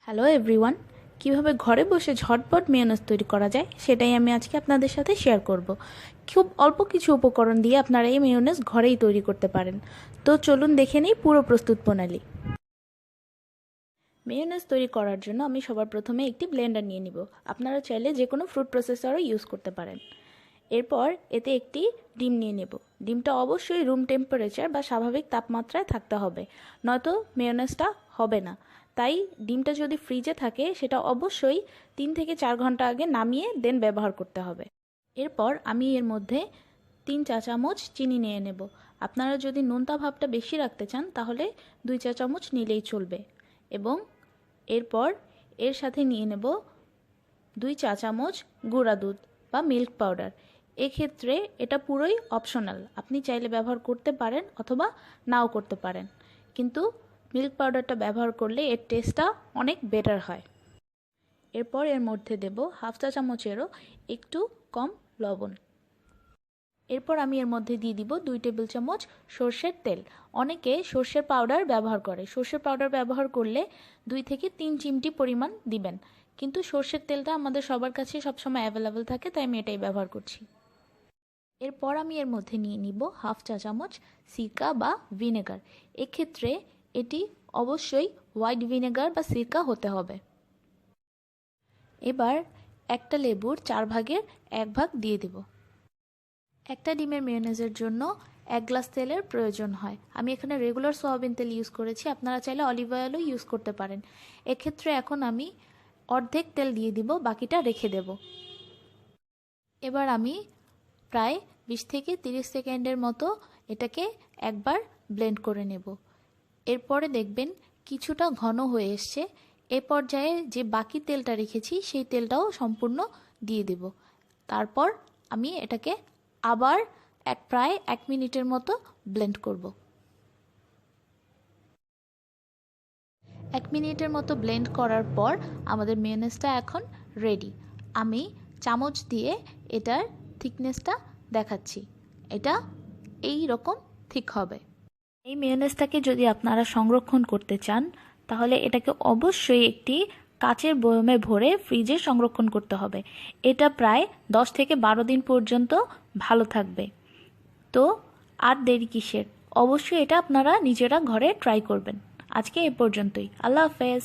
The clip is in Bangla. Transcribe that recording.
হ্যালো এভরিওয়ান, কিভাবে ঘরে বসে ঝটপট মেয়োনেজ তৈরি করা যায় সেটাই আমি আজকে আপনাদের সাথে শেয়ার করব। খুব অল্প কিছু উপকরণ দিয়ে আপনারা এই মেয়োনেজ ঘরেই তৈরি করতে পারেন। তো চলুন দেখে নিই পুরো প্রস্তুত প্রণালী। মেয়োনেজ তৈরি করার জন্য আমি সবার প্রথমে একটি ব্লেন্ডার নিয়ে নিব। আপনারা চাইলে যে কোনো ফ্রুট প্রসেসরও ইউজ করতে পারেন। এরপর এতে একটি ডিম নিয়ে নেব। ডিমটা অবশ্যই রুম টেম্পারেচার বা স্বাভাবিক তাপমাত্রায় থাকতে হবে, নয়তো মেয়োনেজটা হবে না। তাই ডিমটা যদি ফ্রিজে থাকে সেটা অবশ্যই 3 থেকে 4 ঘন্টা আগে নামিয়ে দেন ব্যবহার করতে হবে। এরপর আমি এর মধ্যে 3 চা চামচ চিনি নিয়ে নেব। আপনারা যদি নোনতা ভাবটা বেশি রাখতে চান তাহলে 2 চা চামচ নিলেই চলবে। এবং এরপর এর সাথে নিয়ে নেব 2 চা চামচ গুঁড়া দুধ বা মিল্ক পাউডার। এক্ষেত্রে এটা পুরোই অপশনাল, আপনি চাইলে ব্যবহার করতে পারেন অথবা নাও করতে পারেন, কিন্তু মিল্ক পাউডারটা ব্যবহার করলে এর টেস্টটা অনেক বেটার হয়। এরপর এর মধ্যে দেব হাফ চা চামচেরও একটু কম লবণ। এরপর আমি এর মধ্যে দিয়ে দিব 2 টেবিল চামচ সর্ষের তেল। অনেকে সর্ষের পাউডার ব্যবহার করে, সর্ষের পাউডার ব্যবহার করলে 2 থেকে 3 চিমটি পরিমাণ দিবেন, কিন্তু সর্ষের তেলটা আমাদের সবার কাছে সবসময় অ্যাভেলেবেল থাকে, তাই আমি এটাই ব্যবহার করছি। এরপর আমি এর মধ্যে নিয়ে নিব হাফ চা চামচ সিরকা বা ভিনেগার। এক্ষেত্রে এটি অবশ্যই হোয়াইট ভিনেগার বা সিরকা হতে হবে। এবার একটা লেবুর 4 ভাগের 1 ভাগ দিয়ে দেব। একটা ডিমের মেয়োনেজের জন্য 1 গ্লাস তেলের প্রয়োজন হয়। আমি এখানে রেগুলার সয়াবিন তেল ইউজ করেছি, আপনারা চাইলে অলিভ অয়েলও ইউজ করতে পারেন। এক্ষেত্রে এখন আমি অর্ধেক তেল দিয়ে দিব, বাকিটা রেখে দেব। এবার আমি প্রায় 20 থেকে 30 সেকেন্ডের মতো এটাকে একবার ব্লেন্ড করে নেব। এরপরে দেখবেন কিছুটা ঘন হয়ে এসছে। এ পর্যায়ে যে বাকি তেলটা রেখেছি সেই তেলটাও সম্পূর্ণ দিয়ে দেব। তারপর আমি এটাকে আবার প্রায় 1 মিনিটের মতো ব্লেন্ড করব। 1 মিনিটের মতো ব্লেন্ড করার পর আমাদের মেয়োনেজটা এখন রেডি। আমি চামচ দিয়ে এটার থিকনেসটা দেখাচ্ছি। এটা এই রকম ঠিক হবে। এই মেয়োনেজটাকে যদি আপনারা সংরক্ষণ করতে চান তাহলে এটাকে অবশ্যই একটি কাচের বয়মে ভরে ফ্রিজে সংরক্ষণ করতে হবে। এটা প্রায় 10 থেকে 12 দিন পর্যন্ত ভালো থাকবে। তো আর দেরি কিসের, অবশ্যই এটা আপনারা নিজেরা ঘরে ট্রাই করবেন। আজকে এ পর্যন্তই। আল্লাহ হাফেজ।